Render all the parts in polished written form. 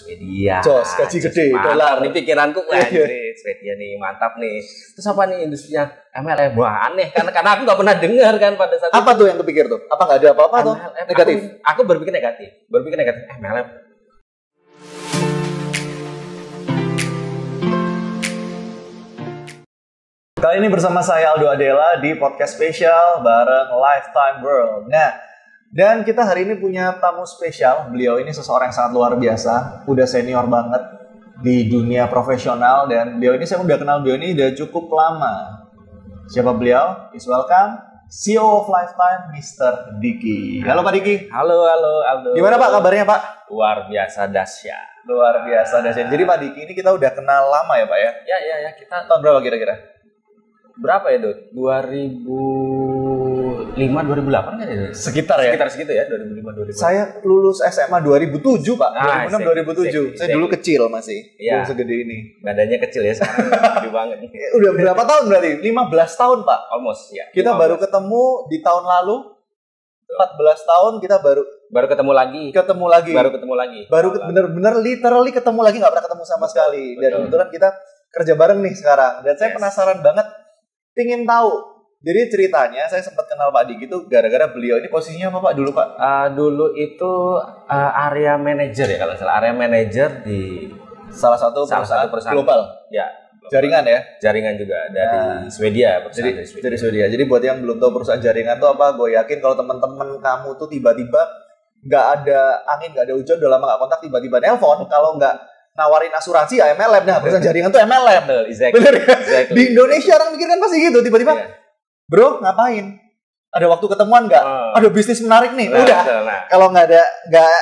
Swedia. Jos, gaji gede, dolar. dolar. Nih pikiranku, wah Swedia nih, mantap nih. Terus apa nih industrinya? MLM. Wah aneh, karena aku nggak pernah dengar kan pada saat Apa tuh yang kepikir tuh? Apa nggak ada apa-apa tuh? MLM. Negatif? Aku berpikir negatif. MLM. Kali ini bersama saya Aldo Adela di podcast spesial bareng Lifetime World. Nah, dan kita hari ini punya tamu spesial. Beliau ini seseorang yang sangat luar biasa, udah senior banget di dunia profesional, dan beliau ini saya udah kenal beliau ini udah cukup lama. Siapa beliau? Please welcome CEO of Lifetime, Mr. Diki. Halo Pak Diki. Halo Aldo. Gimana Pak kabarnya Pak? Luar biasa dahsyat. Luar biasa dahsyat. Jadi Pak Diki ini kita udah kenal lama ya Pak ya? Ya, kita Tahun berapa kira-kira? berapa ya, Dut? 2005 2008 kan ya? Sekitar ya? Sekitar segitu ya, 2005 2008. Saya lulus SMA 2007 Pak, 2006 2007. Saya dulu kecil masih, belum segede ini. Badannya kecil ya sekarang, gede banget. Udah berapa tahun berarti? 15 tahun Pak. Almost ya. Kita 15. baru ketemu di tahun lalu. 14 tahun kita baru ketemu lagi. Baru bener-bener literally ketemu lagi, nggak pernah ketemu sama sekali. Dan kebetulan kita kerja bareng nih sekarang. Dan saya penasaran banget, pingin tahu. Jadi ceritanya saya sempat kenal Pak Diki itu gara-gara beliau ini posisinya apa Pak dulu Pak? Dulu itu area manager ya kalau salah, area manager di salah satu perusahaan global. Ya. Jaringan ya? Jaringan juga dari Swedia. Dari Swedia. Jadi buat yang belum tahu perusahaan jaringan itu apa, gue yakin kalau teman-teman kamu tuh tiba-tiba nggak ada angin, nggak ada hujan, udah lama nggak kontak, tiba-tiba nelpon, kalau nggak nawarin asuransi ya MLM. Nah, perusahaan jaringan tuh MLM. Bener ya? Exactly. Di Indonesia orang mikir kan pasti gitu, tiba-tiba, bro ngapain? Ada waktu ketemuan nggak? Ada bisnis menarik nih, udah. Kalau nggak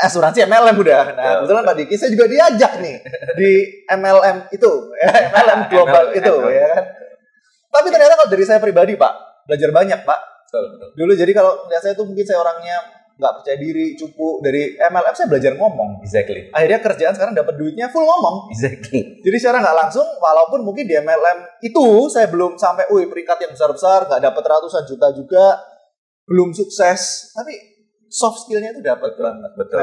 asuransi MLM udah. Nah, kebetulan Pak Diki saya juga diajak nih di MLM itu, MLM global itu, ya kan. Tapi ternyata kalau dari saya pribadi Pak, belajar banyak Pak. Betul. Dulu jadi kalau lihat saya tuh mungkin saya orangnya nggak percaya diri, cupu. Dari MLM saya belajar ngomong. Exactly. Akhirnya kerjaan sekarang dapat duitnya full ngomong. Exactly. Jadi secara nggak langsung, walaupun mungkin di MLM itu saya belum sampai peringkat yang besar-besar, nggak dapat ratusan juta juga, belum sukses, tapi soft skillnya itu dapat banget. Betul.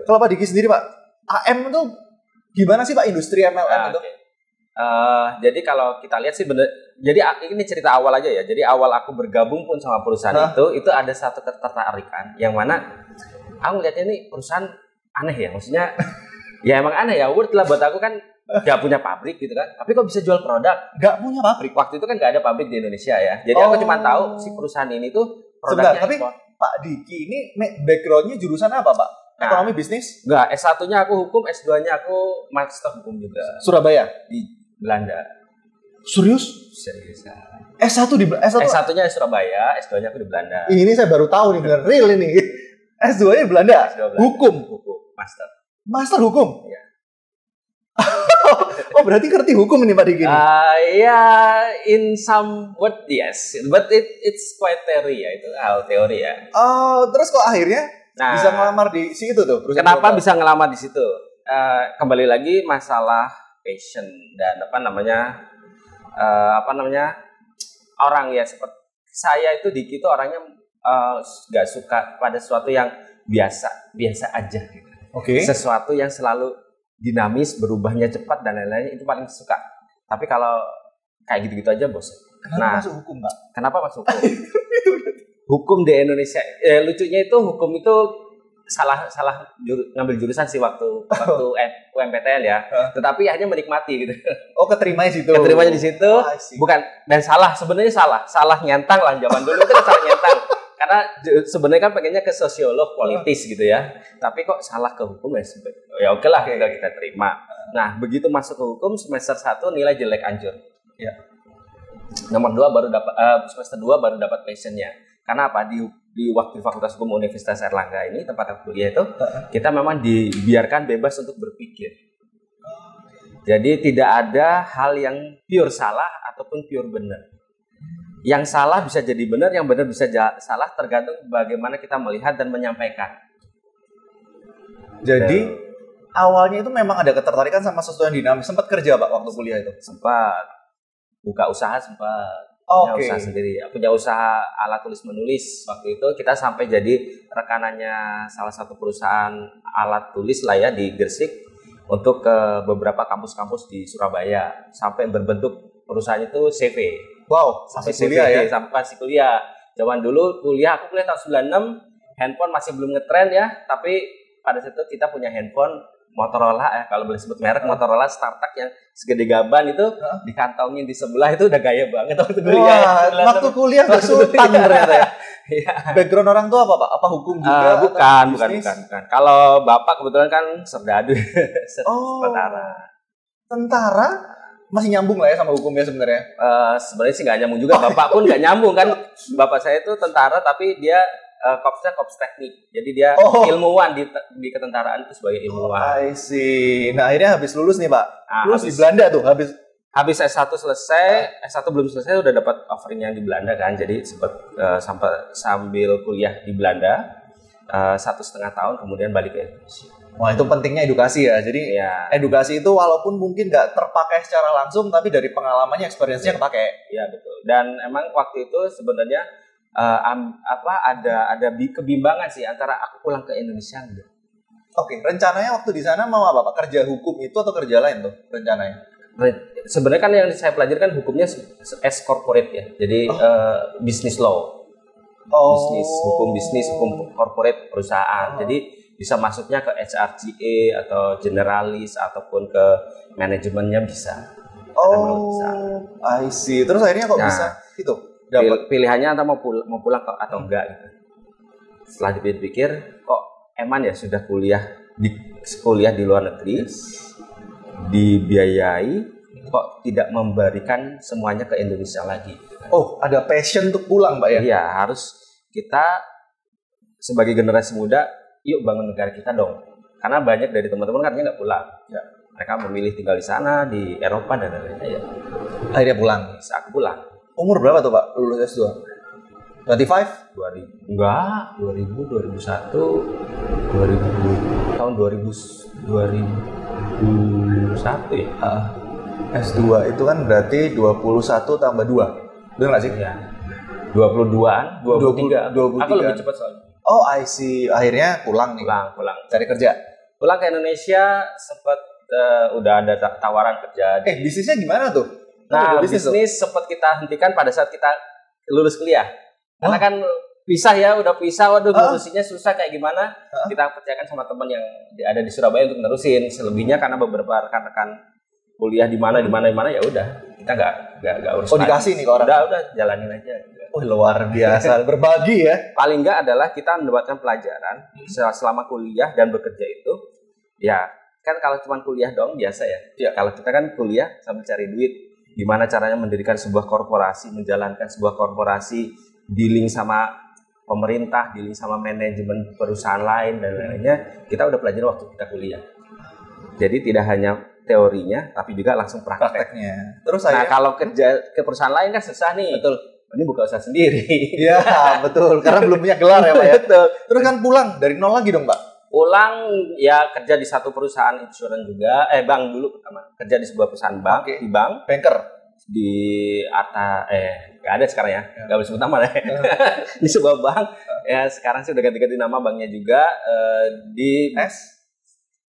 Kalau Pak Diki sendiri Pak, AM itu gimana sih Pak industri MLM itu? Jadi kalau kita lihat sih bener. Jadi ini cerita awal aja ya. Jadi awal aku bergabung pun sama perusahaan itu ada satu ketertarikan yang mana aku lihatnya ini perusahaan aneh ya. Maksudnya ya emang aneh ya. Word lah buat aku kan gak punya pabrik gitu kan. Tapi kok bisa jual produk? Gak punya pabrik. Waktu itu kan gak ada pabrik di Indonesia ya. Jadi aku cuma tahu si perusahaan ini tuh produknya tapi Pak Diki ini backgroundnya jurusan apa Pak? Ekonomi bisnis? Enggak, S1-nya aku hukum, S2-nya aku master hukum juga. Surabaya? Di Belanda. Serius? Serius. S1-nya Surabaya, S2-nya aku di Belanda. Ini saya baru tahu nih, bener real ini. S2-nya di Belanda? Hukum? Master. Master hukum? Iya. Oh berarti ngerti hukum ini Pak Diki? In some word yes, but it's quite theory ya, itu hal teori ya. Oh terus kok akhirnya bisa ngelamar di situ tuh? Kenapa bisa ngelamar di situ? Kembali lagi masalah passion dan orang ya seperti saya itu Diki itu orangnya nggak suka pada sesuatu yang biasa aja gitu. Oke. Sesuatu yang selalu dinamis, berubahnya cepat dan lain-lain itu paling suka. Tapi kalau kayak gitu-gitu aja bosan. Kenapa masuk hukum, Pak? Kenapa masuk hukum? Hukum di Indonesia, lucunya itu hukum itu salah ngambil jurusan sih waktu UMPTN ya. Tetapi hanya menikmati gitu. Oh, keterimanya di situ. Keterimanya di situ. Bukan dan sebenarnya salah nyentang lah zaman dulu itu salah nyentang. Karena sebenarnya kan pengennya ke sosiolog politis gitu ya. Tapi kok salah ke hukum ya oke lah kita terima. Nah, begitu masuk ke hukum semester 1 nilai jelek hancur. Ya. Nomor 2 baru dapat semester 2 baru dapat passionnya. Karena apa? Di waktu Fakultas Hukum Universitas Airlangga ini tempat aku kuliah itu kita memang dibiarkan bebas untuk berpikir. Jadi tidak ada hal yang pure salah ataupun pure benar. Yang salah bisa jadi benar, yang benar bisa salah, tergantung bagaimana kita melihat dan menyampaikan. Jadi awalnya itu memang ada ketertarikan sama sesuatu yang dinamis. Sempat kerja Pak waktu kuliah itu? Sempat. Buka usaha sempat. Punya usaha sendiri. Punya usaha alat tulis menulis. Waktu itu kita sampai jadi rekanannya salah satu perusahaan alat tulis lah ya di Gresik. untuk ke beberapa kampus-kampus di Surabaya sampai berbentuk perusahaan itu CV. Wow, Sampai masih kuliah ya? sampai masih kuliah. Zaman dulu aku kuliah tahun 96, handphone masih belum ngetren ya, tapi pada saat itu kita punya handphone Motorola kalau boleh sebut merek, Motorola StarTAC yang segede gaban itu dikantongin di sebelah, itu udah gaya banget waktu kuliah. Wah, waktu kuliah udah sultan ternyata ya. Background orang tua apa Pak? Apa hukum juga? Bukan. Kalau bapak kebetulan kan serdadu, tentara. Tentara? Masih nyambung lah ya sama hukumnya sebenarnya. Sebenarnya sih nggak nyambung juga, bapak pun nggak nyambung kan. Bapak saya itu tentara tapi dia korps teknik, jadi dia ilmuwan di ketentaraan itu sebagai ilmuwan. I see. Nah akhirnya habis lulus nih Pak. Lulus di Belanda tuh habis S1 selesai, S1 belum selesai udah dapat offering yang di Belanda kan, jadi sempat sambil kuliah di Belanda 1,5 tahun, kemudian balik ke Indonesia. Wah itu pentingnya edukasi ya. Jadi edukasi itu walaupun mungkin nggak terpakai secara langsung, tapi dari pengalamannya, experience-nya kepake. Iya betul. Dan emang waktu itu sebenarnya ada kebimbangan sih antara aku pulang ke Indonesia enggak. Oke, rencananya waktu di sana mau apa Pak? Kerja hukum itu atau kerja lain tuh rencananya? Sebenarnya kan yang saya pelajari kan hukumnya as corporate ya. Jadi business law. Bisnis, hukum corporate perusahaan. Jadi bisa masuknya ke HRGA atau generalis ataupun ke manajemennya bisa. I see. Terus akhirnya kok bisa itu? Pilihannya antara mau pulang atau enggak gitu. Setelah dipikir kok eman ya sudah kuliah di luar negeri, dibiayai, kok tidak memberikan semuanya ke Indonesia lagi. Ada passion untuk pulang Pak ya? Iya, harus kita sebagai generasi muda yuk bangun negara kita dong. Karena banyak dari teman-teman katanya nggak pulang. Ya. Mereka memilih tinggal di sana, di Eropa dan lain-lain. Ya. Akhirnya pulang. Aku pulang. Umur berapa tuh Pak lulus S2? 25? 2000. Enggak, 2000, 2001, 2000, tahun 2001 ya. S2 itu kan berarti 21 tambah 2. Benar nggak sih? Iya. 22-an, 23. Aku lebih cepat soalnya. I see. Akhirnya pulang nih. Pulang. Cari kerja. Pulang ke Indonesia, sempat udah ada tawaran kerja. Bisnisnya gimana tuh? Nah, bisnis sempat kita hentikan pada saat kita lulus kuliah. Karena kan udah pisah, waduh ngurusinnya susah kayak gimana. Kita percayakan sama teman yang ada di Surabaya untuk nerusin. Selebihnya karena beberapa rekan-rekan kuliah di mana ya udah. Kita nggak urus. Dikasih nih ke orang. Udah jalanin aja. Luar biasa. Berbagi ya. Paling nggak adalah kita mendapatkan pelajaran selama kuliah dan bekerja itu. Ya, kan kalau cuma kuliah doang biasa ya. Kalau kita kan kuliah sambil cari duit. Gimana caranya mendirikan sebuah korporasi, menjalankan sebuah korporasi, dealing sama pemerintah, dealing sama manajemen perusahaan lain dan lainnya, kita udah pelajari waktu kita kuliah. Jadi tidak hanya teorinya, tapi juga langsung prakteknya. Terus kalau kerja ke perusahaan lain kan susah nih. Betul. Ini buka usaha sendiri. Iya, betul. Karena belum punya gelar ya Pak ya. Betul. Terus kan pulang dari nol lagi dong Pak? Pulang ya kerja di satu perusahaan insurans juga, bank dulu pertama. Kerja di sebuah perusahaan bank, di bank. Banker. Di nggak ada sekarang ya, nggak boleh sebut nama deh. Di sebuah bank, ya sekarang sih udah ganti-ganti nama banknya juga, di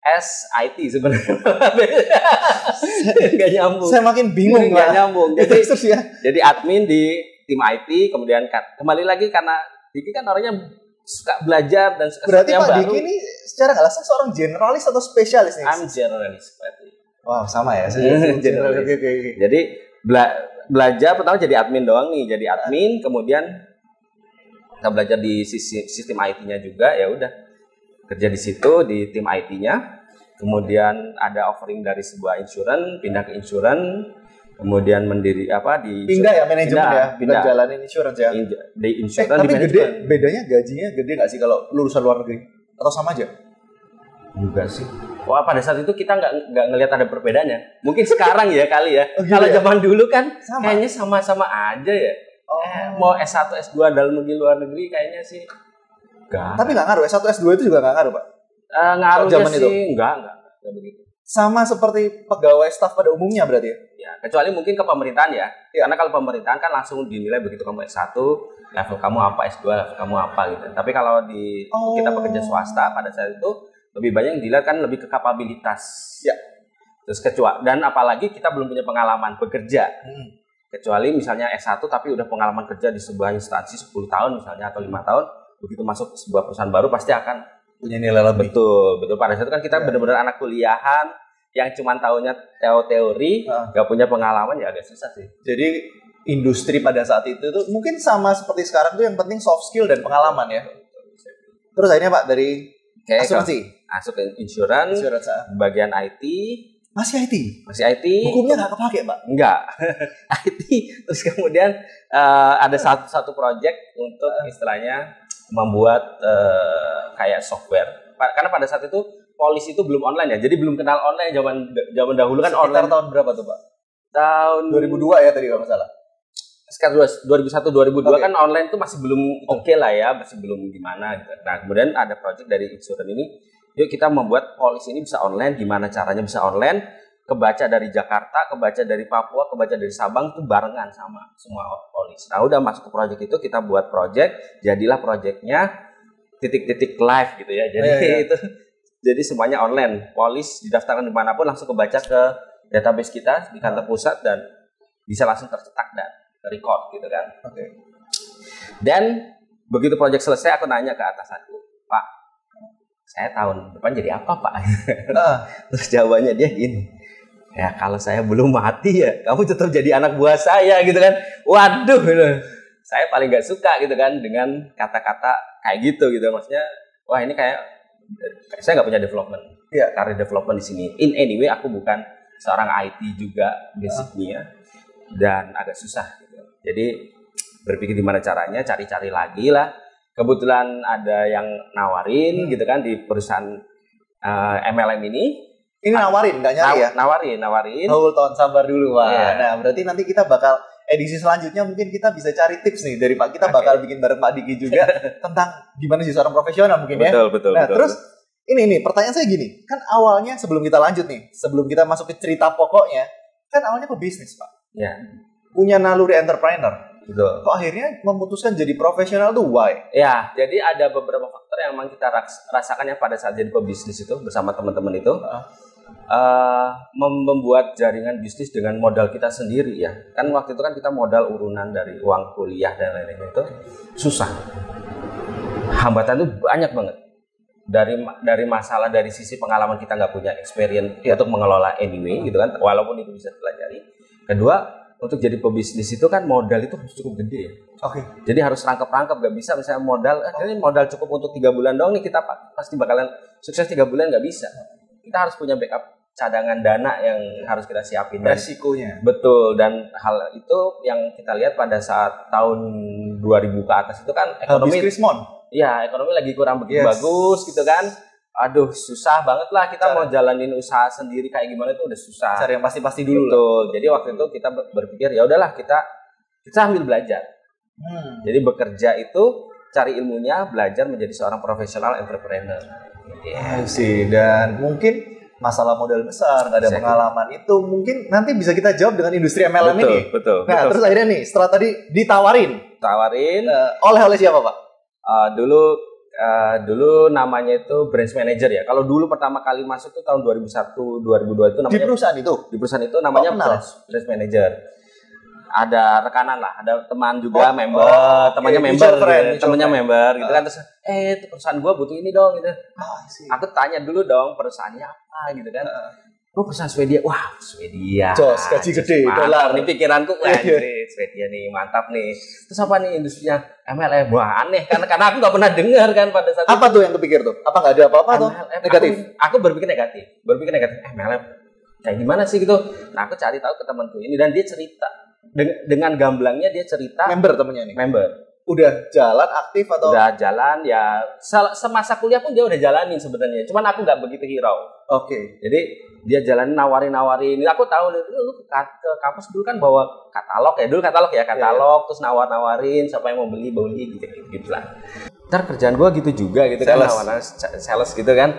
SIT sebenarnya. Nggak nyambung. Saya makin bingung nggak nyambung. Jadi admin di tim IT, kemudian kembali lagi karena Diki kan orangnya suka belajar dan suka berarti Pak baru. Diki ini secara nggak langsung seorang generalis atau spesialis nih? I'm generalist berarti. Wow, sama ya. Generalis. Jadi belajar pertama jadi admin doang nih, jadi admin, kemudian kita belajar di sistem IT-nya juga, ya udah kerja di situ di tim IT-nya. Kemudian ada offering dari sebuah insurans, pindah ke insurans, kemudian mendiri pindah ya manajemen pindah jalanin insurans ya. Di insurans tapi gede, bedanya gajinya gede nggak sih kalau lulusan luar negeri atau sama aja? Enggak sih. Wah, pada saat itu kita nggak ngelihat ada perbedaannya. Mungkin sekarang ya kali ya. Kalau zaman dulu kan kayaknya sama-sama aja ya. Mau S1, S2 dalam negeri luar negeri kayaknya sih enggak. Tapi nggak ngaruh, S1, S2 itu juga nggak ngaruh Pak? Ngaruhnya sih enggak begitu. Sama seperti pegawai staf pada umumnya berarti ya? Ya, kecuali mungkin ke pemerintahan ya. Karena kalau pemerintahan kan langsung dinilai begitu kamu S1, level kamu apa, S2, level kamu apa gitu. Tapi kalau kita pekerja swasta pada saat itu lebih banyak yang dilihat kan lebih ke kapabilitas. Ya. Terus dan apalagi kita belum punya pengalaman bekerja. Kecuali misalnya S1 tapi udah pengalaman kerja di sebuah instansi 10 tahun misalnya atau 5 tahun, begitu masuk ke sebuah perusahaan baru pasti akan punya nilai lebih. Betul. Pada saat itu kan kita benar-benar anak kuliahan yang cuma tahunya teori, nggak punya pengalaman, ya agak susah sih. Jadi industri pada saat itu tuh mungkin sama seperti sekarang tuh yang penting soft skill dan pengalaman ya. Terus akhirnya Pak dari asuransi, masuk ke insurance, bagian IT. Masih IT. Hukumnya nggak kepake, Pak? Enggak. IT. Terus kemudian ada satu project untuk istilahnya membuat kayak software. Karena pada saat itu polisi itu belum online ya. Jadi belum kenal online zaman dahulu kan. Sekitar online. Tahun berapa tuh, Pak? Tahun 2002 ya tadi kalau nggak salah. Sekitar 2001 2002 kan online itu masih belum oke lah ya, masih belum gimana gitu. Nah, kemudian ada project dari insurance ini. Yuk kita membuat polisi ini bisa online, gimana caranya bisa online, kebaca dari Jakarta, kebaca dari Papua, kebaca dari Sabang itu barengan sama semua polisi. Nah udah masuk ke project itu, kita buat project, jadilah projectnya titik-titik live gitu ya. Jadi itu jadi semuanya online, polis didaftarkan dimanapun langsung kebaca ke database kita di kantor pusat dan bisa langsung tercetak dan record gitu kan. Dan begitu project selesai aku nanya ke atasanku, Pak, saya tahun depan jadi apa Pak? Terus jawabannya dia gini, ya kalau saya belum mati ya kamu tetap jadi anak buah saya gitu kan. Waduh, saya paling gak suka gitu kan dengan kata-kata kayak gitu maksudnya. Wah ini kayak saya gak punya development, karir development di sini. In anyway aku bukan seorang IT juga basicnya dan agak susah gitu. Jadi berpikir gimana caranya, cari-cari lagi lah. Kebetulan ada yang nawarin gitu kan di perusahaan MLM ini. Ini nawarin, nggak nyari ya? Nawarin. Hold on, sabar dulu Pak. Nah berarti nanti kita bakal edisi selanjutnya mungkin kita bisa cari tips nih dari Pak. Kita bakal bikin bareng Pak Diki juga tentang gimana sih seorang profesional mungkin ya. Betul. Nah terus ini pertanyaan saya gini, kan awalnya sebelum kita lanjut nih, sebelum kita masuk ke cerita pokoknya, kan awalnya pebisnis Pak. Ya. Punya naluri entrepreneur. Betul. Kok akhirnya memutuskan jadi profesional tuh why? Ya, jadi ada beberapa faktor yang memang kita rasakan ya pada saat jadi pebisnis itu bersama teman-teman itu. Membuat jaringan bisnis dengan modal kita sendiri ya. Kan waktu itu kan kita modal urunan dari uang kuliah dan lain-lain itu susah. Hambatan itu banyak banget. Dari masalah dari sisi pengalaman kita nggak punya experience untuk mengelola anyway gitu kan, walaupun itu bisa dipelajari. Kedua, untuk jadi pebisnis itu kan modal itu cukup gede ya. Jadi harus rangkap-rangkap, gak bisa misalnya ini modal cukup untuk 3 bulan doang nih kita pasti bakalan sukses 3 bulan, gak bisa. Kita harus punya backup cadangan dana yang harus kita siapin. Resikonya. Betul, dan hal itu yang kita lihat pada saat tahun 2000 ke atas itu kan ekonomi. Iya, ekonomi lagi kurang begitu bagus gitu kan. Aduh, susah banget lah kita mau jalanin usaha sendiri kayak gimana itu udah susah. Cari yang pasti-pasti dulu. Betul. Jadi waktu itu kita berpikir ya udahlah kita sambil belajar. Jadi bekerja itu cari ilmunya, belajar menjadi seorang profesional entrepreneur. Sih, dan mungkin masalah modal besar, nggak ada pengalaman itu mungkin nanti bisa kita jawab dengan industri MLM ini. Betul. Nah, terus akhirnya nih setelah tadi ditawarin oleh siapa Pak? Dulu namanya itu branch manager ya. Kalau dulu pertama kali masuk itu tahun 2001, 2002 itu namanya di perusahaan itu. Di perusahaan itu namanya branch manager. Ada rekanan lah, ada teman juga temannya member gitu kan, terus perusahaan gua butuh ini dong gitu. Aku tanya dulu dong perusahaannya apa gitu kan. Perusahaan Swedia. Wah, Swedia. Jos, gaji gede, dolar. Ini pikiranku, Swedia nih, mantap nih. Terus apa nih industrinya? MLM. Wah, aneh karena aku nggak pernah dengar kan pada saat apa itu. Tuh yang kepikir tuh? Apa nggak ada apa-apa tuh? Negatif. Aku berpikir negatif. MLM kayak gimana sih gitu. Nah, aku cari tahu ke temanku ini dan dia cerita dengan gamblangnya dia cerita. Member temennya nih. Member. Udah jalan aktif atau? Udah jalan ya. Semasa kuliah pun dia udah jalanin sebenarnya. Cuman aku nggak begitu hirau. Jadi dia jalan nawarin. Aku tahu lu ke kampus dulu kan bawa katalog ya. Dulu katalog terus nawarin siapa yang mau beli gitu lah. Ntar kerjaan gue gitu juga gitu kan, sales gitu kan.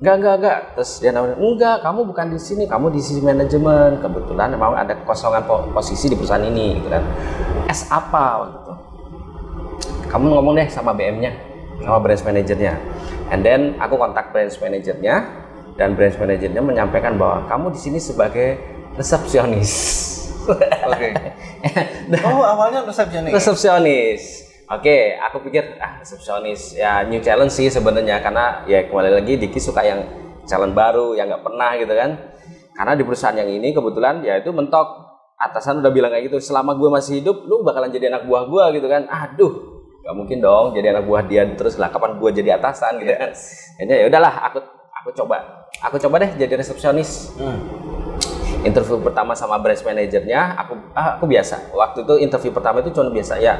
Enggak. Terus dia nawarin, enggak, kamu bukan di sini, kamu di sisi manajemen. Kebetulan memang ada kosongan posisi di perusahaan ini gitu kan. Apa waktu itu? Kamu ngomong deh sama BM-nya, sama branch manajernya. And then aku kontak branch manajernya, dan branch manajernya menyampaikan bahwa kamu di sini sebagai resepsionis. Oke. Oh, awalnya resepsionis. Resepsionis. Oke, aku pikir resepsionis ya new challenge sih sebenarnya, karena ya kembali lagi Diki suka yang challenge baru yang nggak pernah gitu kan. Karena di perusahaan yang ini kebetulan ya itu mentok, atasan udah bilang kayak gitu, selama gue masih hidup lu bakalan jadi anak buah gue gitu kan. Aduh, nggak mungkin dong jadi anak buah dia terus lah, kapan gue jadi atasan gitu kan. Jadi ya udahlah, aku coba deh jadi resepsionis. Interview pertama sama branch manajernya, aku biasa. Waktu itu interview pertama itu cuma biasa ya,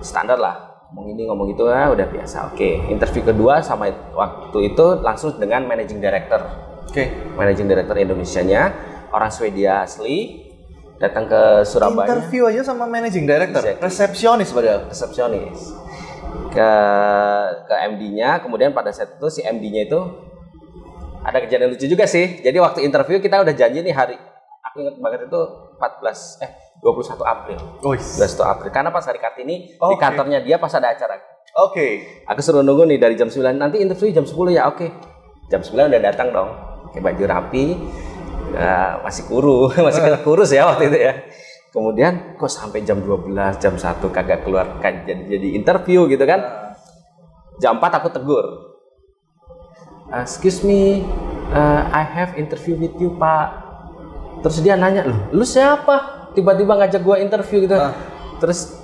standar lah, ngomong ini ngomong itu ya udah biasa. Oke. Interview kedua sama waktu itu langsung dengan managing director. Managing director Indonesianya, orang Swedia asli, datang ke Surabaya. Interview aja sama managing director, resepsionis padahal. Resepsionis ke MD-nya. Kemudian pada saat itu si MD-nya itu ada kejadian lucu juga sih. Jadi waktu interview kita udah janji nih hari, aku ingat banget itu 21 April. 21 April. Karena pas hari Kartini di kantornya dia pas ada acara. Aku suruh nunggu nih dari jam 9, nanti interview jam 10 ya. Jam 9 udah datang dong. Pakai baju rapi. Masih kurus ya waktu itu ya. Kemudian kok sampai jam 12, jam 1 kagak keluar kan jadi interview gitu kan. Jam 4 aku tegur. Excuse me, I have interview with you, Pak. Terus dia nanya, lu siapa? Tiba-tiba ngajak gua interview gitu. Terus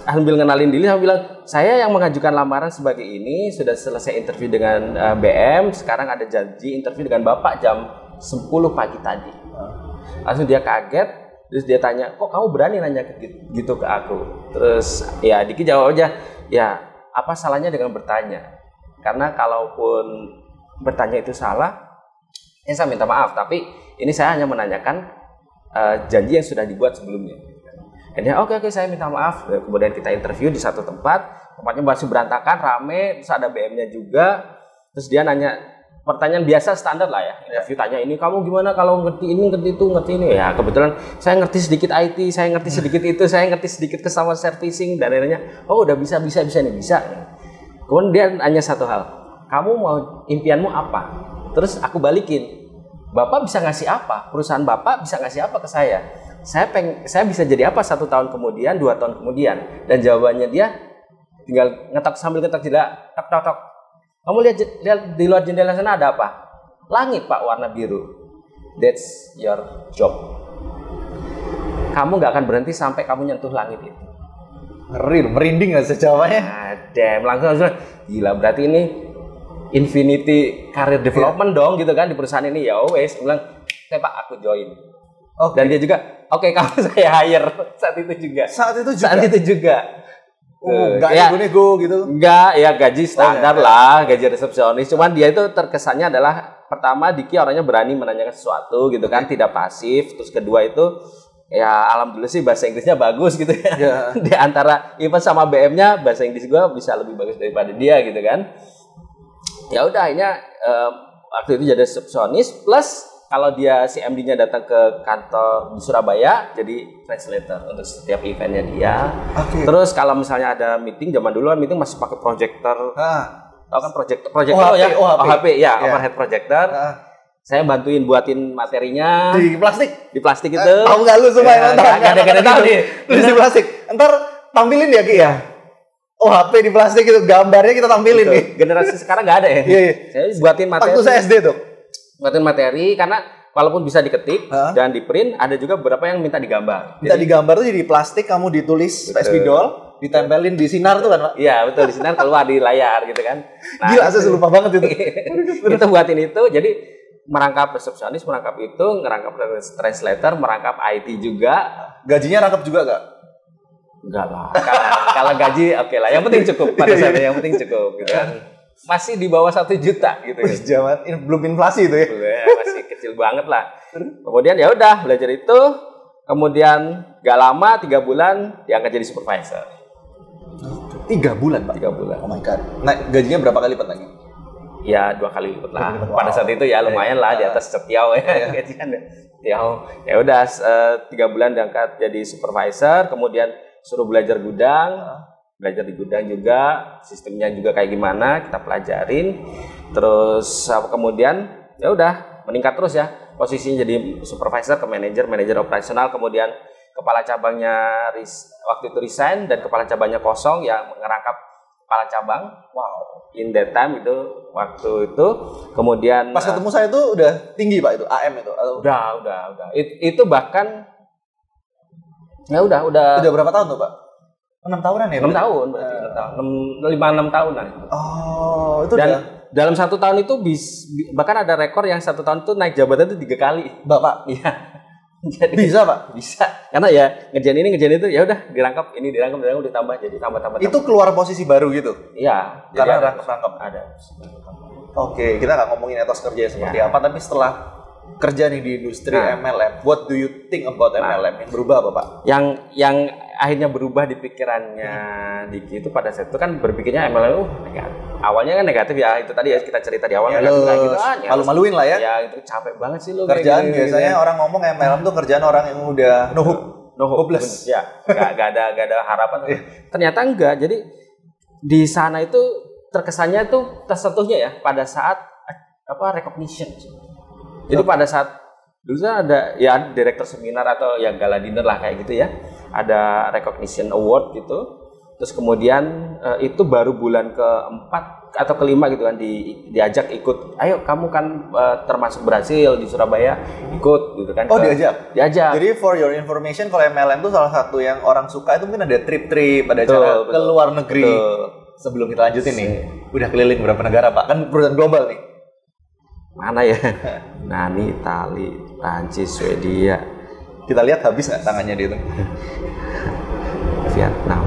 sambil ngenalin diri, sambil bilang, saya yang mengajukan lamaran sebagai ini, sudah selesai interview dengan BM, sekarang ada janji interview dengan Bapak jam 10 pagi tadi. Langsung dia kaget, terus dia tanya, kok kamu berani nanya gitu ke aku? Terus ya Diki jawab aja, ya apa salahnya dengan bertanya? Karena kalaupun bertanya itu salah, saya minta maaf, tapi ini saya hanya menanyakan janji yang sudah dibuat sebelumnya. Dan dia oke, saya minta maaf. Kemudian kita interview di satu tempatnya masih berantakan, rame, terus ada BM-nya juga. Terus dia nanya pertanyaan biasa standar lah ya. Interview tanya ini, kamu gimana kalau ngerti ini, ngerti itu, ngerti ini. Ya kebetulan saya ngerti sedikit IT, saya ngerti sedikit itu, saya ngerti sedikit customer servicing, dan akhirnya udah bisa nih, bisa. Kemudian dia nanya satu hal, kamu mau impianmu apa? Terus aku balikin, Bapak bisa ngasih apa? Perusahaan Bapak bisa ngasih apa ke saya? Saya bisa jadi apa 1 tahun kemudian, 2 tahun kemudian? Dan jawabannya dia tinggal sambil ngetok jendela, tok. Kamu lihat di luar jendela sana ada apa? Langit, Pak, warna biru. That's your job. Kamu nggak akan berhenti sampai kamu nyentuh langit itu. Ngeri, merinding nggak sejawabnya? Damn, langsung gila, berarti ini infinity career development dong gitu kan di perusahaan ini. Ya wes, bilang, Pak, aku join. Dan dia juga, kamu saya hire saat itu juga. Enggak nego gitu. Enggak, ya gaji standar lah, gaji resepsionis. Cuman dia itu terkesannya adalah pertama Diki orangnya berani menanyakan sesuatu gitu kan, tidak pasif. Terus kedua itu ya alhamdulillah sih bahasa Inggrisnya bagus gitu ya. Di antara even sama BM-nya bahasa Inggris gue bisa lebih bagus daripada dia gitu kan. Ya udah, akhirnya waktu itu jadi resepsionis plus kalau dia si MD-nya datang ke kantor di Surabaya jadi translator untuk setiap eventnya dia. Terus kalau misalnya ada meeting, zaman dulu kan meeting masih pakai proyektor. Tahu kan proyektor ya? OHP ya, overhead projector. Saya bantuin buatin materinya di plastik itu. Tahu nggak lu semua? Nggak ada tahu nih. Terus di plastik. Ntar tampilin ya Ki ya. HP di plastik itu gambarnya kita tampilin nih. Generasi sekarang nggak ada ya. Saya buatin materi. Waktu saya SD tuh. Buatin materi karena walaupun bisa diketik dan di print, ada juga beberapa yang minta digambar. Minta digambar tuh jadi plastik, kamu ditulis spidol, ditempelin di sinar tuh kan, Pak? Iya, betul, di sinar keluar di layar gitu kan. Nah, gila, saya lupa banget itu. Kita buatin itu, jadi merangkap resepsionis, merangkap itu, ngerangkap translator, merangkap IT juga. Gajinya rangkap juga gak? Enggak lah. Kalau gaji oke lah, yang penting cukup pada saat yang penting cukup gitu kan. Masih di bawah 1 juta gitu ya. Zaman belum inflasi itu ya. Masih kecil banget lah. Kemudian ya udah belajar itu, kemudian gak lama 3 bulan diangkat jadi supervisor. 3 bulan, Pak? 3 bulan. Oh my god. Nah, gajinya berapa kali lipat lagi? Ya 2 kali lipat lah. Pada saat itu ya lumayan lah, di atas Cetiau ya. Gajinya Cetiau. Ya udah 3 bulan diangkat jadi supervisor, kemudian suruh belajar gudang. belajar di gudang juga, sistemnya juga kayak gimana kita pelajarin. Terus kemudian ya udah meningkat terus ya, posisinya jadi supervisor ke manajer operasional, kemudian kepala cabangnya waktu itu resign dan kepala cabangnya kosong yang ngerangkap kepala cabang. Wow, in that time itu waktu itu kemudian pas ketemu saya itu udah tinggi Pak, itu AM itu atau udah itu bahkan ya udah berapa tahun tuh Pak? 6 tahunan ya? 6 tahun berarti 5-6 tahunan. Oh, itu dan udah. Dalam 1 tahun itu bahkan ada rekor yang 1 tahun itu naik jabatan itu 3 kali. Bapak? Iya. Jadi, bisa Pak? Bisa. Karena ya ngerjain itu ya udah dirangkap ditambah jadi tambah. Itu keluar posisi baru gitu? Iya. Karena rangkap ada. Oke, kita nggak ngomongin etos kerja seperti apa, tapi setelah kerja nih di industri MLM, what do you think about MLM? Yang berubah apa Pak? Yang akhirnya berubah di pikirannya Diki itu pada saat itu kan berpikirnya MLM negatif. Awalnya kan negatif ya, itu tadi ya kita cerita di awal negatif kayak gitu malu-maluin lah ya. Ya itu capek banget sih lu. Kerjaan biasanya orang ngomong MLM tuh kerjaan orang yang udah hopeless. Ya, gak ada harapan. Ternyata enggak. Jadi di sana itu terkesannya tuh tersentuhnya ya pada saat recognition. Jadi pada saat dulu ada ya direktur seminar atau ya gala dinner lah kayak gitu ya. Ada recognition award gitu. Terus kemudian itu baru bulan ke-4 atau ke-5 gitu kan diajak ikut. Ayo kamu kan termasuk berhasil di Surabaya, ikut gitu kan. Oh, diajak. Jadi for your information, kalau MLM itu salah satu yang orang suka itu mungkin ada trip-trip, ada cara ke luar negeri. Sebelum kita lanjutin nih, udah keliling berapa negara Pak? Kan perusahaan global nih. Mana ya? Nani, Itali, Prancis, Swedia. Kita lihat habis nggak tangannya dia itu? Vietnam.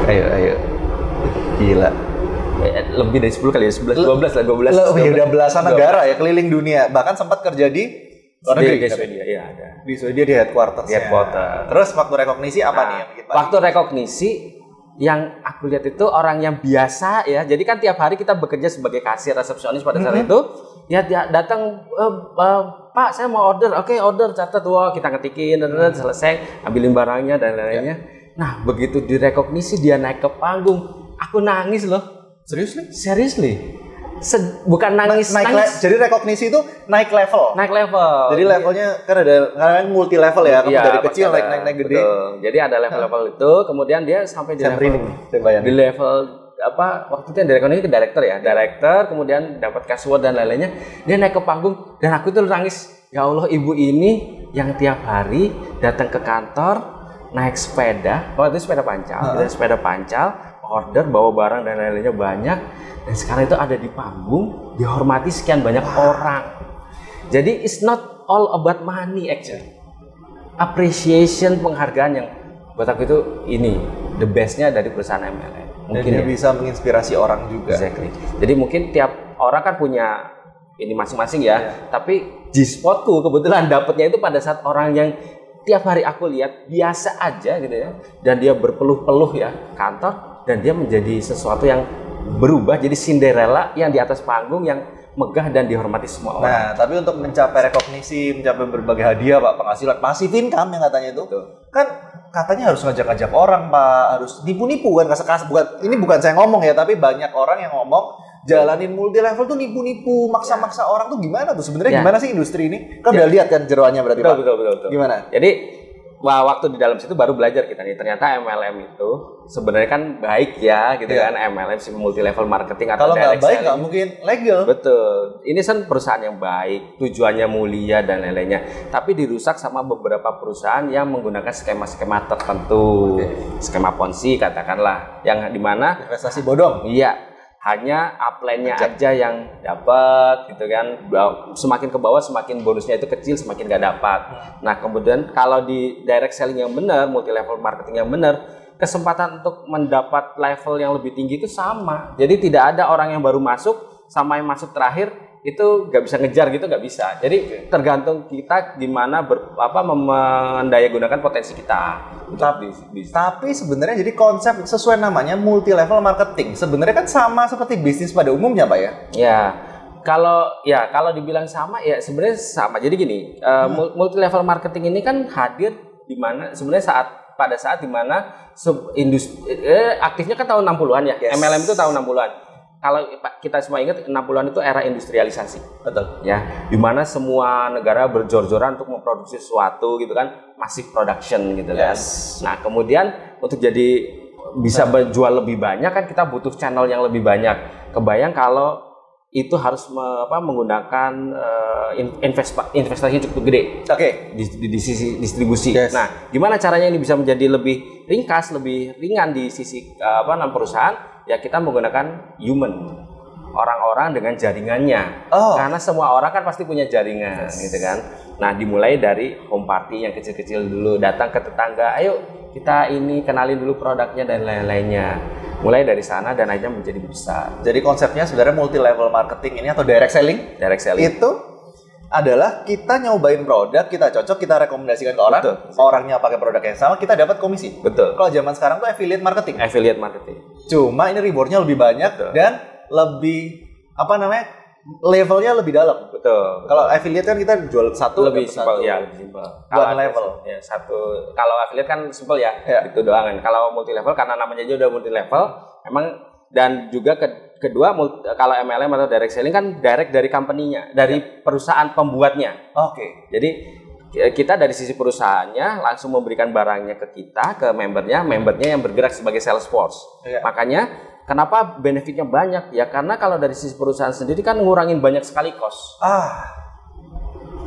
Ayo. Gila. Lebih dari 10 kali ya, 12 lah. Udah belasan negara ya, keliling dunia. Bahkan sempat kerja di luar negeri. Di Swedia, iya ada. Di Swedia di headquarters. Terus waktu rekognisi apa nih yang bikin waktu rekognisi yang aku lihat itu orang yang biasa ya. Jadi kan tiap hari kita bekerja sebagai kasir, resepsionis pada saat itu. Ya dia datang, Pak saya mau order. Oke, order, catat, wah kita ketikin, selesai, ambilin barangnya dan lain-lainnya. Nah, begitu direkognisi dia naik ke panggung, aku nangis loh. Seriously. Bukan nangis. Jadi rekognisi itu naik level. Jadi levelnya kan ada multi level ya, dari kecil naik gede. Betul. Jadi ada level-level itu, kemudian dia sampai di level waktu itu yang direkognisi ke director, kemudian dapat cashword dan lain-lainnya. Dia naik ke panggung dan aku tuh nangis. Ya Allah, ibu ini yang tiap hari datang ke kantor naik sepeda, waktu itu sepeda pancal, order, bawa barang dan lain-lainnya banyak, dan sekarang itu ada di panggung, dihormati sekian banyak orang. Jadi it's not all about money actually. Appreciation, penghargaan yang buat aku itu ini the bestnya dari perusahaan MLM. Mungkin dia bisa menginspirasi orang juga. Exactly. Jadi mungkin tiap orang kan punya ini masing-masing ya. Tapi G-spotku kebetulan dapatnya itu pada saat orang yang tiap hari aku lihat biasa aja gitu ya, dan dia berpeluh-peluh ya kantor, dan dia menjadi sesuatu yang berubah jadi Cinderella yang di atas panggung yang megah dan dihormati semua orang. Nah, tapi untuk mencapai rekognisi, mencapai berbagai hadiah Pak, penghasilan passive income yang katanya itu, kan katanya harus ngajak-ngajak orang Pak, harus nipu-nipu kan, ini bukan saya ngomong ya, tapi banyak orang yang ngomong jalanin multi level tuh nipu-nipu, maksa-maksa orang tuh gimana tuh sebenarnya? Gimana sih industri ini? Kan udah lihat kan jeroannya berarti Pak. Betul. Gimana? Jadi waktu di dalam situ baru belajar kita nih, ternyata MLM itu sebenarnya kan baik ya gitu kan, MLM si multi level marketing atau kalau nggak baik nggak mungkin legal. Betul. Ini kan perusahaan yang baik, tujuannya mulia dan lain-lainnya, tapi dirusak sama beberapa perusahaan yang menggunakan skema-skema tertentu, skema ponzi katakanlah, yang dimana investasi bodong. Iya. Hanya upline-nya aja yang dapat gitu kan, semakin ke bawah semakin bonusnya itu kecil, semakin gak dapat. Nah kemudian kalau di direct selling yang benar, multi level marketing yang benar, kesempatan untuk mendapat level yang lebih tinggi itu sama. Jadi tidak ada orang yang baru masuk sama yang masuk terakhir itu gak bisa ngejar gitu, gak bisa. Jadi tergantung kita gimana mendayagunakan potensi kita. Tapi sebenarnya jadi konsep sesuai namanya multi level marketing. Sebenarnya kan sama seperti bisnis pada umumnya Pak ya? Kalau dibilang sama ya sebenarnya sama. Jadi gini, multi level marketing ini kan hadir di mana sebenarnya saat pada saat dimana aktifnya kan tahun 60-an ya. Yes. MLM itu tahun 60-an. Kalau kita semua ingat 60-an itu era industrialisasi. Betul. Ya, di mana semua negara berjor-joran untuk memproduksi sesuatu gitu kan, massive production gitu kan. Nah, kemudian untuk jadi bisa menjual lebih banyak kan kita butuh channel yang lebih banyak. Kebayang kalau itu harus menggunakan investasi yang cukup gede. Oke. Di sisi distribusi. Yes. Nah, gimana caranya ini bisa menjadi lebih ringkas, lebih ringan di sisi perusahaan? Ya kita menggunakan human, orang-orang dengan jaringannya. Karena semua orang kan pasti punya jaringan, gitu kan. Nah, dimulai dari home party yang kecil-kecil dulu, datang ke tetangga, ayo kita ini kenalin dulu produknya dan lain-lainnya. Mulai dari sana dan akhirnya menjadi besar. Jadi konsepnya sebenarnya multi level marketing ini atau direct selling. Direct selling itu adalah kita nyobain produk, kita cocok, kita rekomendasikan ke orang. Betul. Orangnya pakai produk yang sama, kita dapat komisi. Betul. Kalau zaman sekarang tuh affiliate marketing. Affiliate marketing. Cuma ini rewardnya lebih banyak. Betul. Dan lebih levelnya lebih dalam. Betul. Kalau affiliate kan kita jual satu lebih simpel ya, lebih simpel. Kalau level ya satu. Kalau affiliate kan simpel ya, itu doang kan. Kalau multi level karena namanya aja udah multi level, emang. Dan juga kedua, kalau MLM atau direct selling kan direct dari company-nya, dari perusahaan pembuatnya. Oke. Jadi kita dari sisi perusahaannya langsung memberikan barangnya ke kita, ke membernya yang bergerak sebagai sales force. Makanya kenapa benefitnya banyak? Ya karena kalau dari sisi perusahaan sendiri kan ngurangin banyak sekali cost.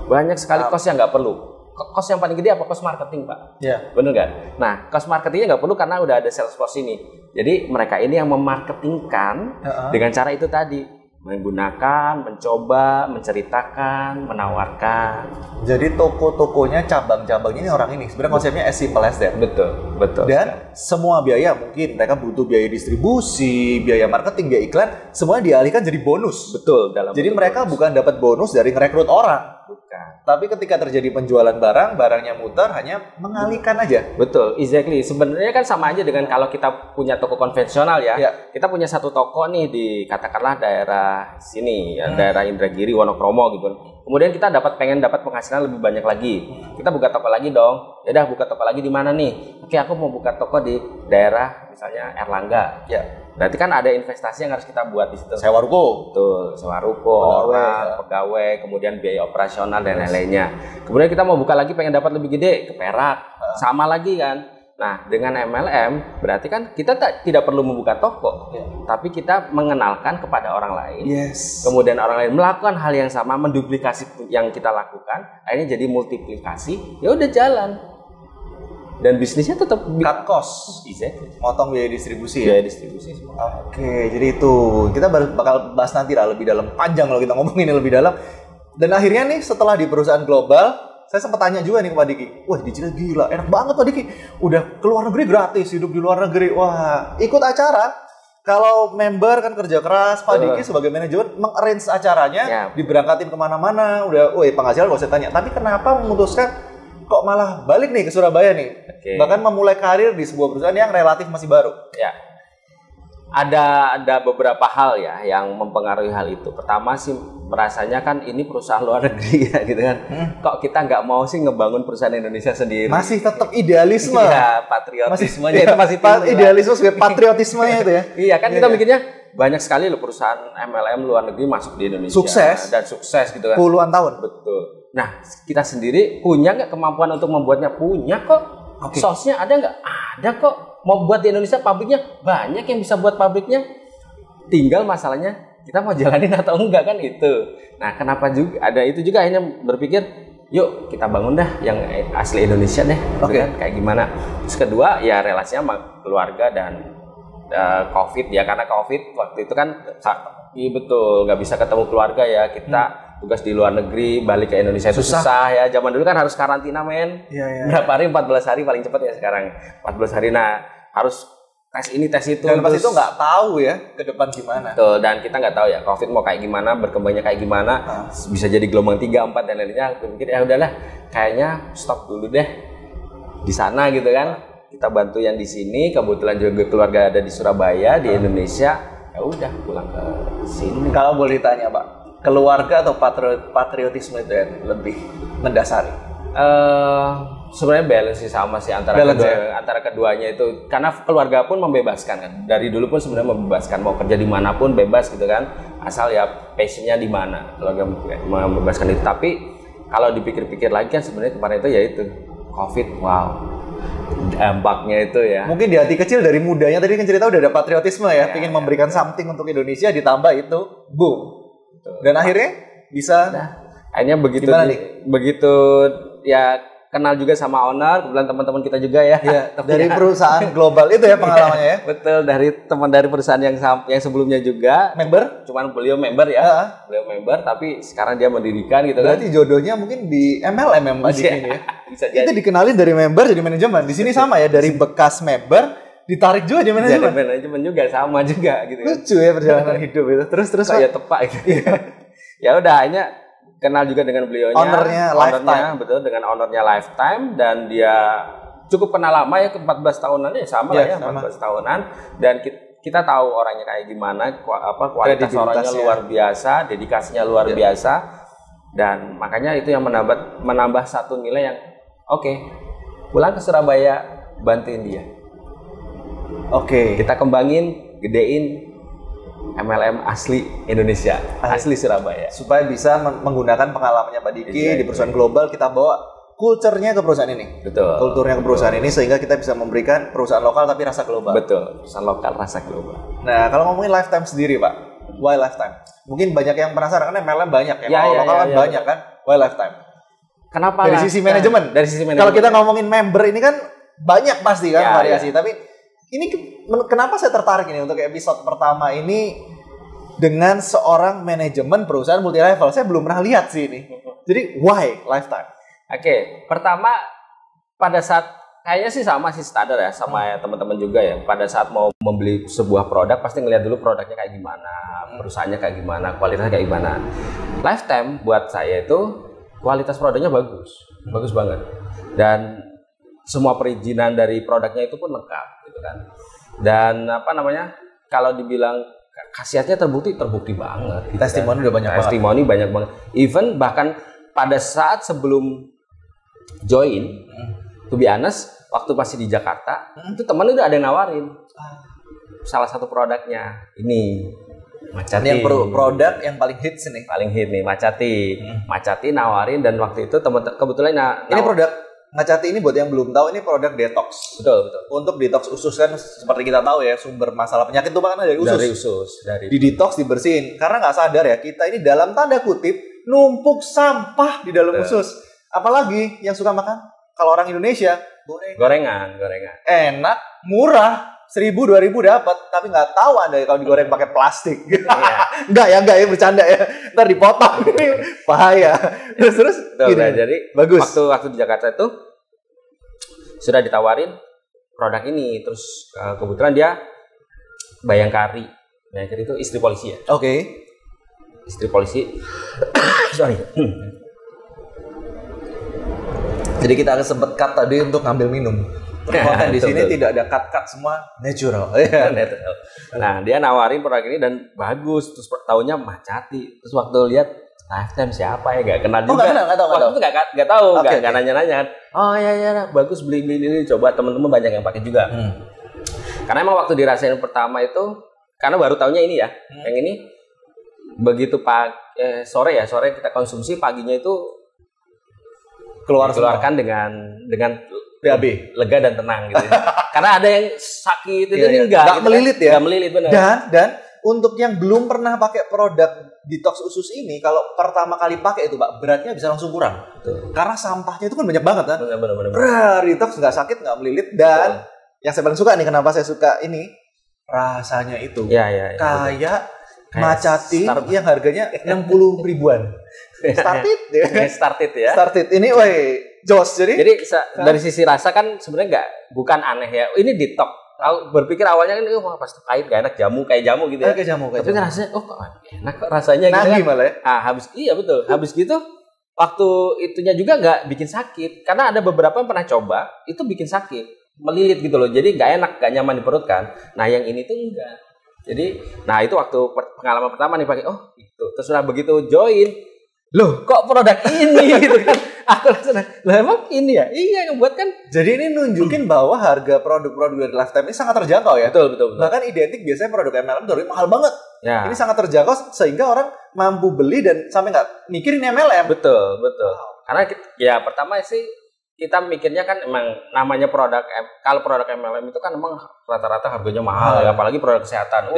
Banyak sekali cost yang nggak perlu. Cost yang paling gede apa? Cost marketing, Pak. Iya. Bener nggak? Nah, cost marketingnya nggak perlu karena udah ada sales force ini. Jadi mereka ini yang memarketingkan dengan cara itu tadi. Menggunakan, mencoba, menceritakan, menawarkan. Jadi toko-tokonya, cabang-cabangnya ini orang ini. Sebenarnya konsepnya as simple as that. Betul. Dan semua biaya mungkin mereka butuh biaya distribusi, biaya marketing, biaya iklan, semuanya dialihkan jadi bonus. Betul. Jadi mereka bukan dapat bonus dari merekrut orang. Bukan. Tapi ketika terjadi penjualan barangnya muter, hanya mengalihkan aja. Betul, exactly. Sebenarnya kan sama aja dengan kalau kita punya toko konvensional ya. Kita punya satu toko nih di katakanlah daerah sini, ya, daerah Indragiri, Wonokromo gitu. Kemudian kita pengen dapat penghasilan lebih banyak lagi. Kita buka toko lagi dong. Ya udah buka toko lagi di mana nih? Oke, aku mau buka toko di daerah misalnya Erlangga. Ya. Berarti kan ada investasi yang harus kita buat di situ. Sewa ruko. Betul, sewa ruko, pegawai, kemudian biaya operasional dan lain-lainnya. Kemudian kita mau buka lagi pengen dapat lebih gede ke Perak. Sama lagi kan. Nah, dengan MLM berarti kan kita tidak perlu membuka toko. Tapi kita mengenalkan kepada orang lain. Kemudian orang lain melakukan hal yang sama, menduplikasi yang kita lakukan, akhirnya jadi multiplikasi, ya udah jalan. Dan bisnisnya tetap cut cost, motong biaya distribusi Biaya distribusi semua. Oke, jadi itu kita bakal bahas nanti lah lebih dalam, panjang kalau kita ngomongin lebih dalam. Dan akhirnya nih setelah di perusahaan global, saya sempat tanya juga nih ke Pak Diki, wah di China gila, enak banget Pak Diki, udah keluar negeri gratis, hidup di luar negeri, wah ikut acara. Kalau member kan kerja keras, Pak Diki sebagai manajemen meng-arrange acaranya, diberangkatin kemana-mana, udah, penghasilan gak usah tanya. Tapi kenapa memutuskan kok malah balik nih ke Surabaya nih? Bahkan memulai karir di sebuah perusahaan yang relatif masih baru. Ya, ada beberapa hal ya yang mempengaruhi hal itu. Pertama sih merasanya kan ini perusahaan luar negeri ya gitu kan. Kok kita nggak mau sih ngebangun perusahaan Indonesia sendiri? Masih tetap idealisme. Iya, patriotismenya itu masih idealisme sebagai patriotismenya itu ya. Iya kan kita mikirnya banyak sekali loh perusahaan MLM luar negeri masuk di Indonesia. Sukses gitu kan. Puluhan tahun. Betul. Nah, kita sendiri punya nggak kemampuan untuk membuatnya? Punya kok. Source-nya ada nggak? Ada kok. Mau buat di Indonesia pabriknya banyak yang bisa buat pabriknya. Tinggal masalahnya kita mau jalanin atau enggak kan itu. Nah, kenapa juga ada itu juga akhirnya berpikir, yuk kita bangun dah yang asli Indonesia deh. Kan? Kayak gimana? Terus kedua ya relasinya sama keluarga dan COVID ya, karena COVID waktu itu kan iya betul nggak bisa ketemu keluarga ya, kita tugas di luar negeri, balik ke Indonesia itu susah ya. Zaman dulu kan harus karantina men. Berapa hari? 14 hari paling cepat ya sekarang. 14 hari. Nah, harus tes ini tes itu. Dan pas itu nggak tahu ya ke depan gimana. Betul, dan kita nggak tahu ya COVID mau kayak gimana, berkembangnya kayak gimana. Bisa jadi gelombang 3, 4 dan lainnya. Aku pikir ya udahlah, kayaknya stop dulu deh di sana gitu kan. Kita bantu yang di sini, kebetulan juga keluarga ada di Surabaya, di Indonesia. Ya udah pulang ke sini. Kalau boleh ditanya Pak, keluarga atau patriotisme itu yang lebih mendasari? Sebenarnya balance sih, sama sih antara antara keduanya itu, karena keluarga pun membebaskan kan, dari dulu pun sebenarnya membebaskan, mau kerja dimanapun bebas gitu kan, asal ya passionnya di mana, keluarga membebaskan itu. Tapi kalau dipikir-pikir lagi kan sebenarnya kemarin itu ya itu COVID, wow, dampaknya itu ya. Mungkin di hati kecil dari mudanya tadi kan cerita udah ada patriotisme ya, ingin memberikan something untuk Indonesia, ditambah itu boom. Dan akhirnya bisa. Akhirnya begitu ya kenal juga sama owner, kebetulan teman-teman kita juga ya. Dari perusahaan global itu ya pengalamannya ya. Betul, dari teman dari perusahaan yang sebelumnya juga. Member? Cuman beliau member ya. Beliau member, tapi sekarang dia mendirikan gitu. Berarti jodohnya mungkin di MLM ini ya. Bisa jadi. Itu dikenalin dari member jadi manajemen. Di sini sama ya, dari bekas member ditarik juga jadi manajemen. Jadi manajemen juga sama juga gitu. Lucu ya perjalanan hidup itu. Terus ya tepak gitu. Ya udah, akhirnya kenal juga dengan beliaunya, ownernya Lifetime. Betul, dengan ownernya Lifetime, dan dia cukup kenal lama ya, 14 tahunan ya, sama lah ya, 14 tahunan, dan kita tahu orangnya kayak gimana, kualitas orangnya luar biasa, dedikasinya luar biasa, dan makanya itu yang menambah satu nilai yang oke, pulang ke Surabaya bantuin dia. Kita kembangin, gedein MLM asli Indonesia, asli Surabaya. Supaya bisa menggunakan pengalamannya Pak Diki di perusahaan global, kita bawa kulturnya ke perusahaan ini. Betul. Kulturnya ke perusahaan ini sehingga kita bisa memberikan perusahaan lokal tapi rasa global. Betul, perusahaan lokal rasa global. Nah, kalau ngomongin Lifetime sendiri Pak, why Lifetime? Mungkin banyak yang penasaran, karena MLM banyak ya, lokal kan banyak kan, why Lifetime? Kenapa? Dari sisi manajemen. Dari sisi manajemen. Kalau kita ngomongin member ini kan banyak pasti kan variasi, tapi ini kenapa saya tertarik ini untuk episode pertama ini dengan seorang manajemen perusahaan multi level? Saya belum pernah lihat sih ini. Jadi why Lifetime? Pertama pada saat kayaknya sih sama sih standar ya, sama ya teman-teman juga ya. Pada saat mau membeli sebuah produk pasti ngelihat dulu produknya kayak gimana, perusahaannya kayak gimana, kualitasnya kayak gimana. Lifetime buat saya itu kualitas produknya bagus banget. Dan semua perizinan dari produknya itu pun lengkap gitu kan. Dan kalau dibilang khasiatnya terbukti banget gitu. Testimoni udah banyak banget. Even bahkan pada saat sebelum join, to be honest, waktu masih di Jakarta, itu teman udah ada yang nawarin salah satu produknya ini Macati. Ini yang produk yang paling hits nih. Paling hit nih Macati. Macati nawarin, dan waktu itu teman kebetulan ini produk Macati ini buat yang belum tahu, ini produk detox. Betul. Untuk detox usus kan seperti kita tahu ya, sumber masalah penyakit itu bahkan dari usus. Di detox, dibersihin. Karena nggak sadar ya, kita ini dalam tanda kutip numpuk sampah di dalam usus. Apalagi yang suka makan, kalau orang Indonesia, gorengan. Enak, murah. 1.000-2.000 dapat, tapi nggak tahu Anda kalau digoreng pakai plastik. Enggak ya, bercanda ya. Ntar dipotong, ini bahaya. Terus jadi bagus. Waktu di Jakarta itu sudah ditawarin produk ini, terus kebetulan dia Bayangkari itu istri polisi ya. Istri polisi. Sorry. Jadi kita akan sempat cut tadi untuk ngambil minum. Konten di sini tidak ada cut-cut, semua natural. Nah, dia nawarin produk ini dan bagus. Terus tahunnya Macati. Terus waktu lihat Lifetime siapa ya, nggak kenal juga. Nggak tahu. Waktu itu nggak tahu, nggak nanya-nanya. Oh ya, bagus, beli ini. Coba teman-teman banyak yang pakai juga. Karena emang waktu dirasain pertama itu, karena baru tahunya ini ya, yang ini begitu sore kita konsumsi, paginya itu keluarkan dengan BAB, lega dan tenang gitu. Karena ada yang sakit itu enggak melilit ya. Enggak melilit benar. Dan untuk yang belum pernah pakai produk detox usus ini, kalau pertama kali pakai itu Pak, beratnya bisa langsung kurang. Betul. Karena sampahnya itu kan banyak banget kan. Benar. Detox nggak sakit, nggak melilit, dan yang saya paling suka nih, kenapa saya suka ini, rasanya itu kayak Macati yang harganya 60 ribuan. Started ini Jos. Jadi dari sisi rasa kan sebenarnya bukan aneh ya. Ini detox. Aku berpikir awalnya kan pasti pahit, gak enak, kayak jamu gitu ya. Kayak jamu. Tapi rasanya kok enak kok rasanya gitu kan. Malah ya. Betul. Habis gitu waktu itunya juga nggak bikin sakit. Karena ada beberapa yang pernah coba itu bikin sakit, melilit gitu loh. Jadi nggak enak, nggak nyaman di perut kan. Nah yang ini tuh enggak. Jadi itu waktu pengalaman pertama nih pakai. Terus begitu join, loh kok produk ini gitu kan. Aku langsung, lah emang ini ya? Iya, yang buat kan. Jadi ini nunjukin bahwa harga produk-produk dari Lifetime ini sangat terjangkau ya. Betul. Bahkan identik biasanya produk MLM dari mahal banget. Ya. Ini sangat terjangkau sehingga orang mampu beli dan sampai nggak mikirin MLM. Betul. Karena ya pertama sih kita mikirnya kan emang namanya kalau produk MLM itu kan emang rata-rata harganya mahal ya, apalagi produk kesehatan.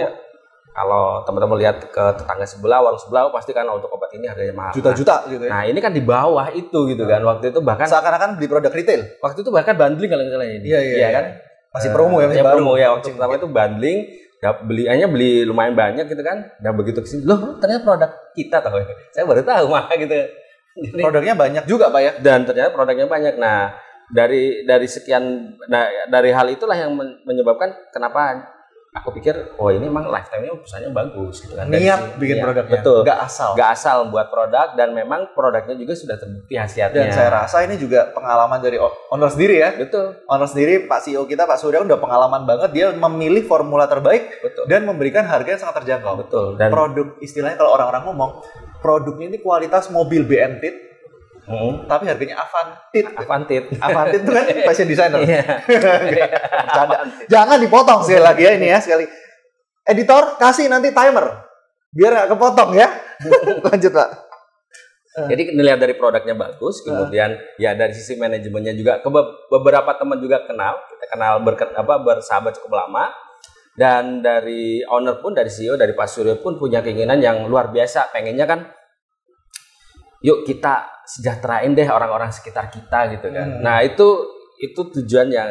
Kalau teman-teman lihat ke tetangga sebelah, warung sebelah, pasti kan untuk obat ini harganya mahal. Juta-juta gitu ya. Nah, ini kan di bawah itu gitu kan. Waktu itu bahkan seakan-akan beli produk retail. Waktu itu bahkan bundling kalau misalnya ini. Iya kan. Masih promo ya, masih baru. Promo ya, waktu pertama itu bundling, beli lumayan banyak gitu kan. Dan begitu kesini, loh ternyata produk kita tahu. Saya baru tahu mah gitu. Produknya banyak juga Pak ya. Dan ternyata produknya banyak. Nah, dari sekian dari hal itulah yang menyebabkan kenapa aku pikir ini emang Lifetime-nya perusahaannya bagus gitu kan. Niat bikin produknya. Betul. Gak asal buat produk, dan memang produknya juga sudah terbukti khasiatnya. Dan saya rasa ini juga pengalaman dari owner sendiri ya. Betul. Owner sendiri, Pak CEO kita, Pak Surya udah pengalaman banget. Dia memilih formula terbaik. Betul. Dan memberikan harga yang sangat terjangkau. Betul. Dan produk, istilahnya kalau orang-orang ngomong, produknya ini kualitas mobil BMT. Tapi harganya Avantit itu kan fashion designer. Bercanda. Jangan dipotong sekali lagi ya ini ya sekali. Editor kasih nanti timer biar nggak kepotong ya. Lanjut Pak. Jadi dilihat dari produknya bagus, kemudian ya dari sisi manajemennya juga beberapa teman juga kita kenal bersahabat cukup lama. Dan dari owner pun, dari CEO, dari Pak Suryo pun punya keinginan yang luar biasa, pengennya kan yuk kita sejahterain deh orang-orang sekitar kita gitu kan. Nah itu tujuan yang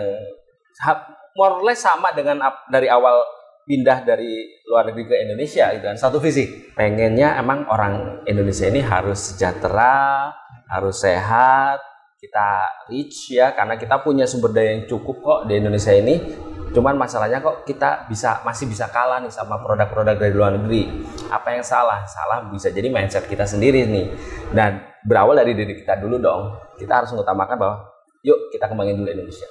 more or less sama dengan dari awal pindah dari luar negeri ke Indonesia gitu kan. Satu visi. Pengennya emang orang Indonesia ini harus sejahtera, harus sehat, kita rich ya, karena kita punya sumber daya yang cukup kok di Indonesia ini. Cuman masalahnya kok kita masih bisa kalah nih sama produk-produk dari luar negeri. Apa yang salah? Salah bisa jadi mindset kita sendiri nih. Dan berawal dari diri kita dulu dong. Kita harus mengutamakan bahwa yuk kita kembangin dulu Indonesia.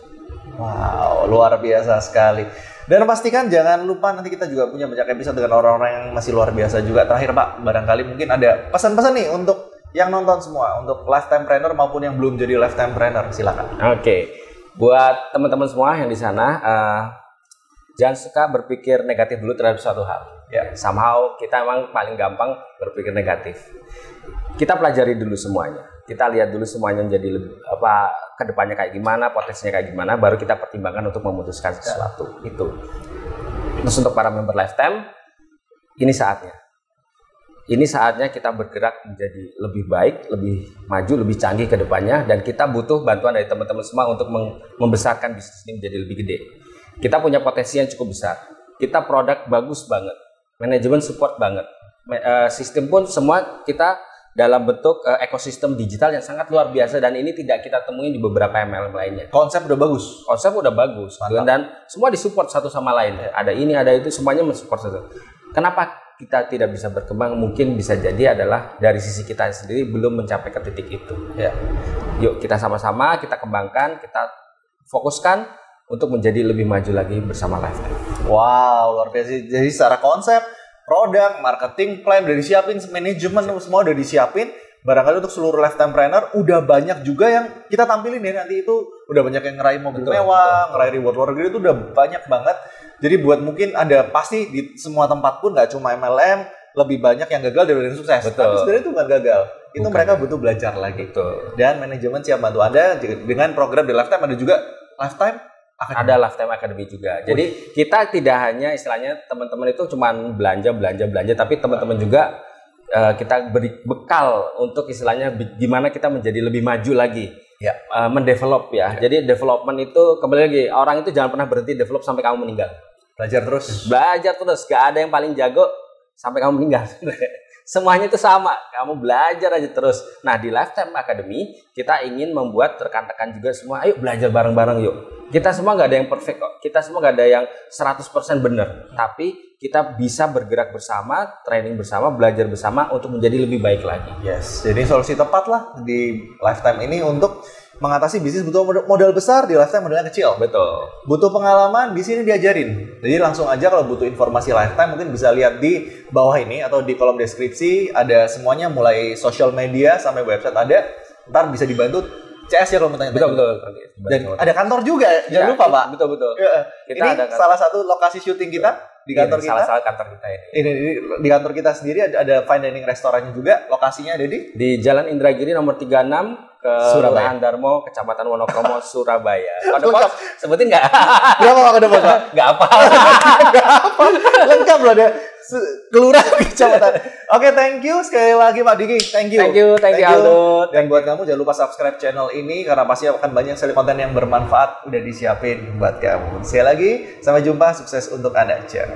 Wow, luar biasa sekali. Dan pastikan jangan lupa nanti kita juga punya banyak episode dengan orang-orang yang masih luar biasa juga. Terakhir Pak, barangkali mungkin ada pesan-pesan nih untuk yang nonton semua, untuk lifetime planner maupun yang belum jadi lifetime planner, silakan. Oke. Buat teman-teman semua yang di sana, jangan suka berpikir negatif dulu terhadap suatu hal. Ya, somehow kita emang paling gampang berpikir negatif. Kita pelajari dulu semuanya. Kita lihat dulu semuanya menjadi kedepannya kayak gimana, potensinya kayak gimana, baru kita pertimbangkan untuk memutuskan sesuatu. Itu. Terus untuk para member Lifetime, ini saatnya. Ini saatnya kita bergerak menjadi lebih baik, lebih maju, lebih canggih ke depannya, dan kita butuh bantuan dari teman-teman semua untuk membesarkan bisnis ini menjadi lebih gede. Kita punya potensi yang cukup besar. Kita produk bagus banget, manajemen support banget, sistem pun semua kita dalam bentuk ekosistem digital yang sangat luar biasa, dan ini tidak kita temuin di beberapa MLM lainnya. Konsep udah bagus. Mantap. Dan semua disupport satu sama lain. Ada ini, ada itu, semuanya mensupport satu. Kenapa kita tidak bisa berkembang? Mungkin bisa jadi adalah dari sisi kita sendiri belum mencapai ke titik itu. Ya. Yuk kita sama-sama kita kembangkan, kita fokuskan untuk menjadi lebih maju lagi bersama Lifetime. Wow, luar biasa. Jadi secara konsep, produk, marketing plan udah disiapin, manajemen semua udah disiapin. Barangkali untuk seluruh lifetime planner udah banyak juga yang kita tampilin ya nanti itu. Udah banyak yang ngeraih mobil mewah, ngeraih reward luar negeri, itu udah banyak banget. Jadi buat mungkin ada pasti di semua tempat pun nggak cuma MLM, lebih banyak yang gagal daripada yang sukses. Betul. Tapi sebenarnya itu nggak gagal. Itu mereka butuh belajar lagi. Betul. Dan manajemen siap bantu Anda dengan program di Lifetime, ada juga Lifetime Academy. Ada Lifetime Academy juga. Jadi kita tidak hanya istilahnya teman-teman itu cuma belanja, tapi teman-teman juga kita beri bekal untuk istilahnya gimana kita menjadi lebih maju lagi. Ya. Mendevelop ya. Jadi development itu kembali lagi, orang itu jangan pernah berhenti develop sampai kamu meninggal. Belajar terus. Gak ada yang paling jago sampai kamu meninggal. Semuanya itu sama, kamu belajar aja terus. Nah di Lifetime Academy kita ingin membuat rekan-rekan juga semua, ayo belajar bareng-bareng yuk. Kita semua nggak ada yang perfect kok, kita semua nggak ada yang 100% benar. Tapi kita bisa bergerak bersama, training bersama, belajar bersama untuk menjadi lebih baik lagi. Yes, jadi solusi tepat lah di Lifetime ini untuk mengatasi bisnis butuh modal besar, di Lifetime modalnya kecil. Betul. Butuh pengalaman, di sini diajarin. Jadi langsung aja kalau butuh informasi Lifetime mungkin bisa lihat di bawah ini atau di kolom deskripsi, ada semuanya mulai social media sampai website ada. ntar bisa dibantu CS ya kalau mau tanya. Betul. Dan ada kantor juga, jangan lupa Pak. Betul. Ini salah satu lokasi syuting kita di kantor kita. Salah kantor kita ya. Ini di kantor kita sendiri ada fine dining restorannya juga. Lokasinya ada di Jalan Indragiri nomor 36 ke Surabaya. Kelurahan Darmo, Kecamatan Wonokromo, Surabaya. Kode pos sebutin nggak? Berapa Pak kode pos Pak? Nggak apa. Lengkap loh dia. Kelurahan kecamatan. Oke, thank you sekali lagi Pak Diki. Thank you Aldo. Dan buat kamu jangan lupa subscribe channel ini karena pasti akan banyak sekali konten yang bermanfaat udah disiapin buat kamu. Sekali lagi, sampai jumpa, sukses untuk Anda. Ciao.